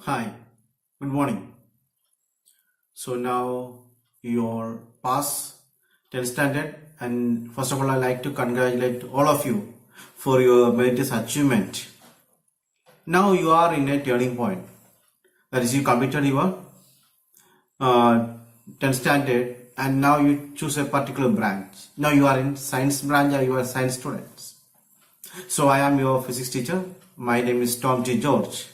Hi, good morning. So now you're past 10th standard, and first of all, I'd like to congratulate all of you for your meritorious achievement. Now you are in a turning point. That is, you completed your 10th standard, and now you choose a particular branch. Now you are in science branch, or you are science students. So I am your physics teacher. My name is Tom G. George,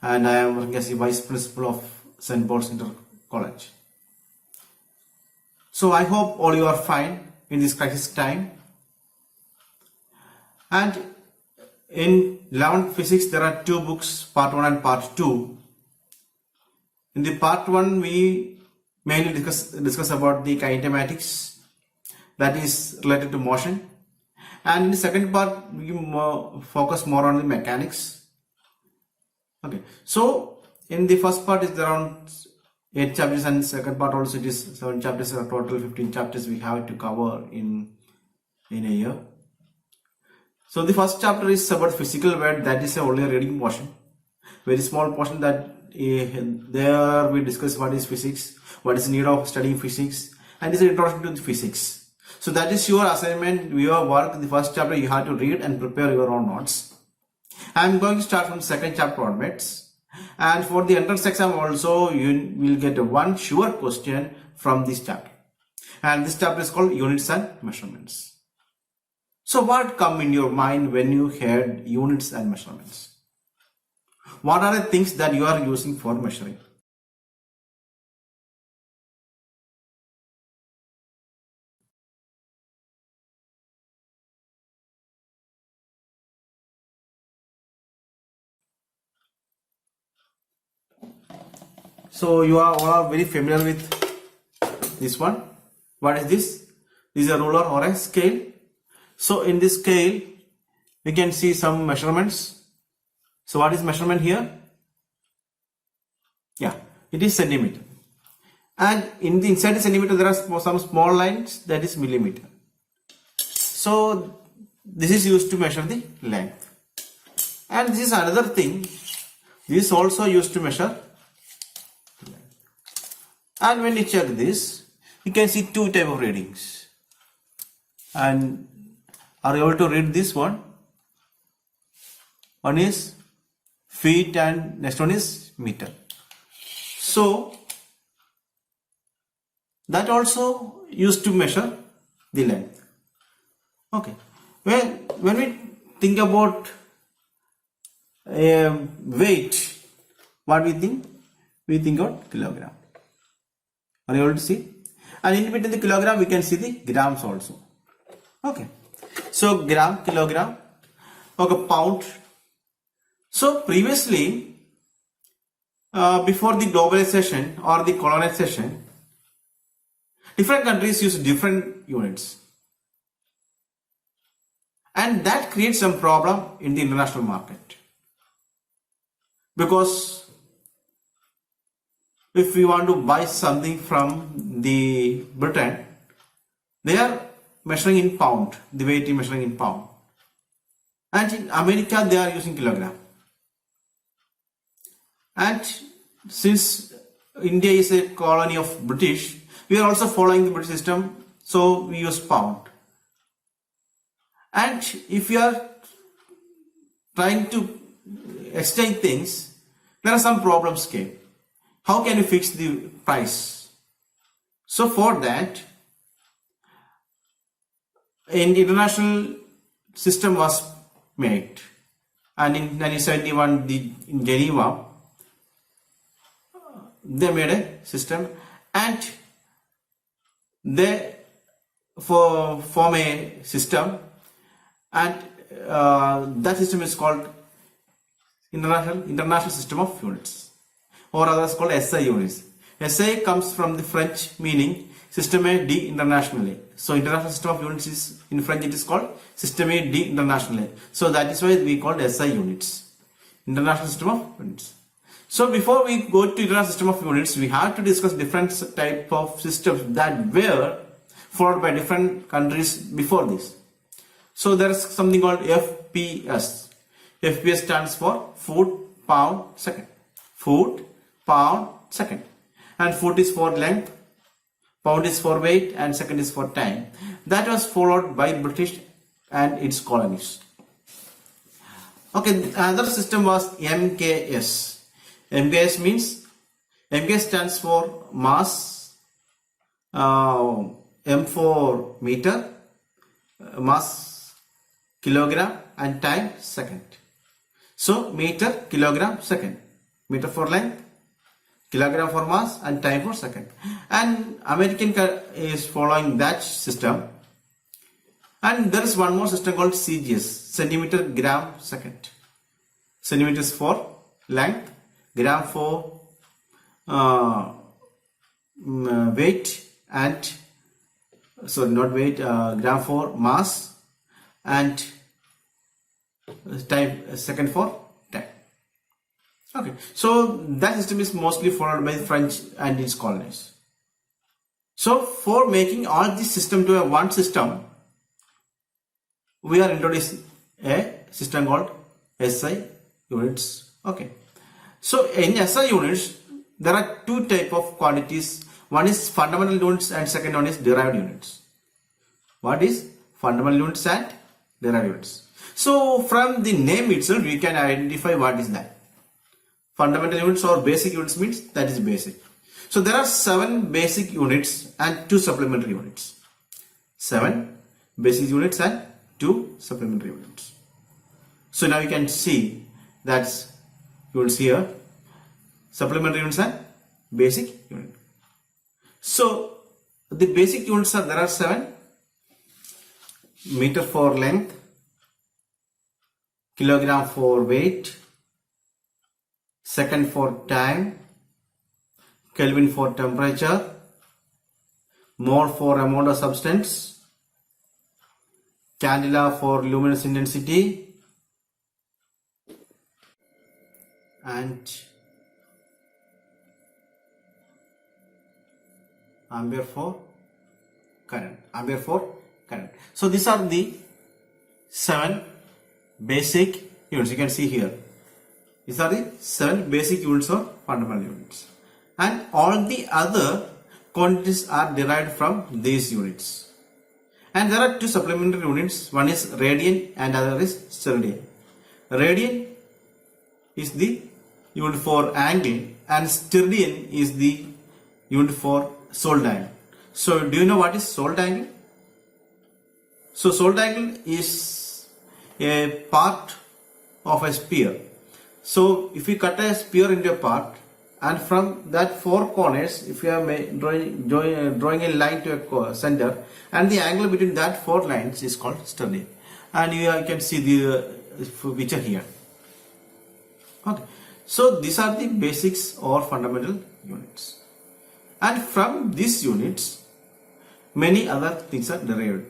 and I am working as the vice principal of St. Paul's Inter College. So I hope all you are fine in this crisis time. And in 11th physics there are two books, part 1 and part 2. In the part 1 we mainly discuss about the kinematics, that is related to motion, and in the second part we focus more on the mechanics. Okay, so in the first part is around 8 chapters, and second part also it is 7 chapters. Total 15 chapters we have to cover in a year. So the first chapter is about physical world, that is only a reading portion, very small portion. That there we discuss what is physics, what is the need of studying physics, and this is introduction to the physics. So that is your assignment, your work. The first chapter you have to read and prepare your own notes. I am going to start from the second chapter onwards, and for the entrance exam also you will get one sure question from this chapter, and this chapter is called units and measurements. So what come in your mind when you heard units and measurements? What are the things that you are using for measuring? So you are all very familiar with this one. What is this? This is a ruler or a scale. So in this scale we can see some measurements. So what is measurement here? Yeah, it is centimeter. And inside the centimeter there are some small lines, that is millimeter. So this is used to measure the length. And this is another thing. This is also used to measure. And when you check this, you can see two type of readings. And are you able to read this one? One is feet and next one is meter. So that also used to measure the length. Okay. When we think about weight, what we think? We think of kilogram. Are you able to see? And in between the kilogram we can see the grams also. Okay. So gram, kilogram, okay, pound. So previously, before the globalization or the colonization, different countries use different units, and that creates some problem in the international market, because if we want to buy something from the Britain, they are measuring in pound, the weight is measuring in pound, and in America they are using kilogram. And since India is a colony of British, we are also following the British system, so we use pound. And if you are trying to exchange things, there are some problems came. How can you fix the price? So for that, an international system was made, and in 1971 in Geneva they made a system, and they form a system, and that system is called International System of Units, or others called SI units. SI comes from the French meaning Système d'Internationale. So International System of Units is, in French it is called Système d'Internationale. So that is why we call SI units, International System of Units. So before we go to International System of Units, we have to discuss different type of systems that were followed by different countries before this. So there is something called FPS. FPS stands for foot, pound, second. foot, pound, second. And foot is for length, pound is for weight, and second is for time. That was followed by British and its colonies. Okay, another system was MKS. MKS means, MKS stands for mass, M for meter, mass kilogram, and time second. So meter, kilogram, second. Meter for length, kilogram for mass, and time for second. And American is following that system. And there is one more system called CGS, centimeter, gram, second. Centimeters for length, gram for weight, and sorry, not weight, gram for mass, and time, second for time. Okay, so that system is mostly followed by French and its colonies. So for making all this system to a one system, we are introducing a system called SI units. Okay, so in SI units there are two type of quantities. One is fundamental units and second one is derived units. What is fundamental units and derived units? So from the name itself we can identify what is that. Fundamental units or basic units means that is basic. So there are 7 basic units and 2 supplementary units. 7 basic units and 2 supplementary units. So now you can see that's units here, supplementary units and basic unit. So the basic units are, there are 7. Meter for length, kilogram for weight, second for time, Kelvin for temperature, mole for amount of substance, candela for luminous intensity, and ampere for current. So these are the 7 basic units. You can see here. These are the 7 basic units or fundamental units. And all the other quantities are derived from these units. And there are 2 supplementary units. One is radian and other is sterdian. Radian is the unit for angle and sterdian is the unit for solid angle. So do you know what is solid angle? So solid angle is a part of a sphere. So if you cut a sphere into a part, and from that 4 corners, if you are drawing a line to a center, and the angle between that 4 lines is called sterdian. And you can see the picture here. Okay, so these are the basics or fundamental units. And from these units, many other things are derived.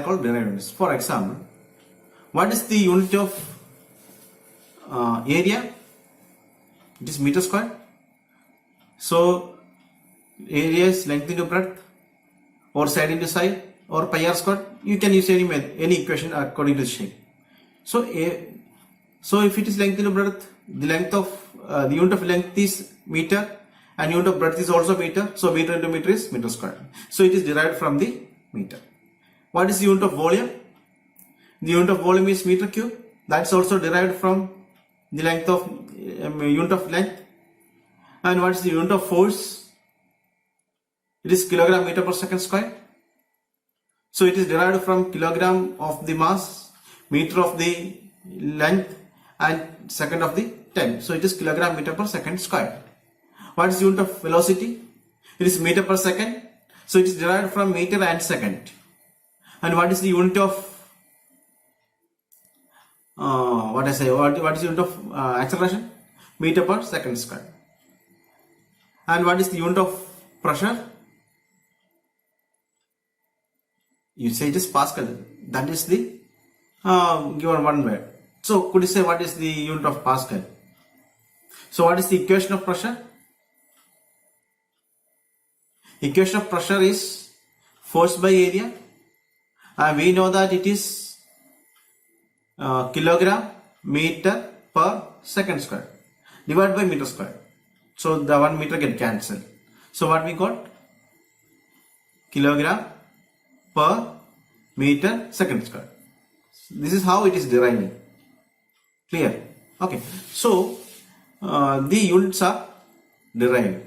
Called derived units. For example, what is the unit of area? It is meter square. So area is length into breadth, or side into side, or pi r square. You can use any equation according to the shape. So So if it is length into breadth, the length of the unit of length is meter and unit of breadth is also meter. So meter into meter is meter square. So it is derived from the meter. What is the unit of volume? The unit of volume is meter cube. That's also derived from the length of unit of length. And what is the unit of force? It is kilogram meter per second square. So it is derived from kilogram of the mass, meter of the length, and second of the time. So it is kilogram meter per second square. What is the unit of velocity? It is meter per second. So it is derived from meter and second. And what is the unit of what is the unit of acceleration? Meter per second square. And what is the unit of pressure? You say it is Pascal. That is the given one word. So could you say what is the unit of Pascal? So what is the equation of pressure? Equation of pressure is force by area, and we know that it is kilogram meter per second square divided by meter square. So the 1 meter get cancelled. So what we got? Kilogram per meter second square. This is how it is derived. Clear? Okay. So the units are derived,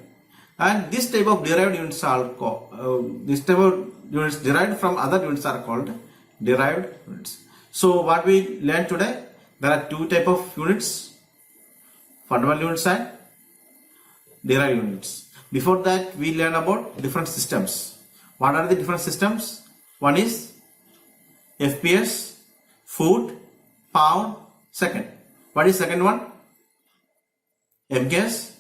and this type of derived units are called this type of units derived from other units are called derived units. So what we learned today, there are two type of units: fundamental units and derived units. Before that, we learned about different systems. What are the different systems? One is FPS, foot, pound, second. What is second one? FGS,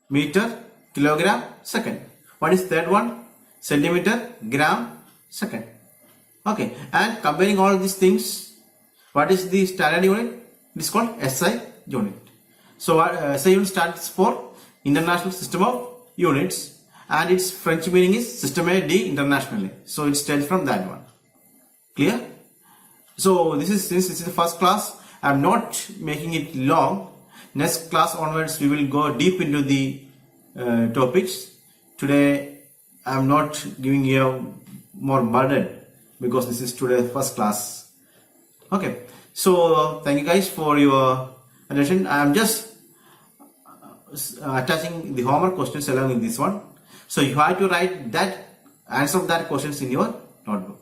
meter, kilogram, second. What is third one? Centimeter, gram, second. Okay, and combining all these things, what is the standard unit? It is called SI unit. So SI unit stands for International System of Units, and its French meaning is Système d'Internationale. So it stands from that one. Clear? So this is, since this is the first class, I am not making it long. Next class onwards we will go deep into the topics. Today I am not giving you more burden because this is today's first class. Okay, so thank you guys for your attention. I am just attaching the homework questions along with this one. So you have to write that answer of that questions in your notebook.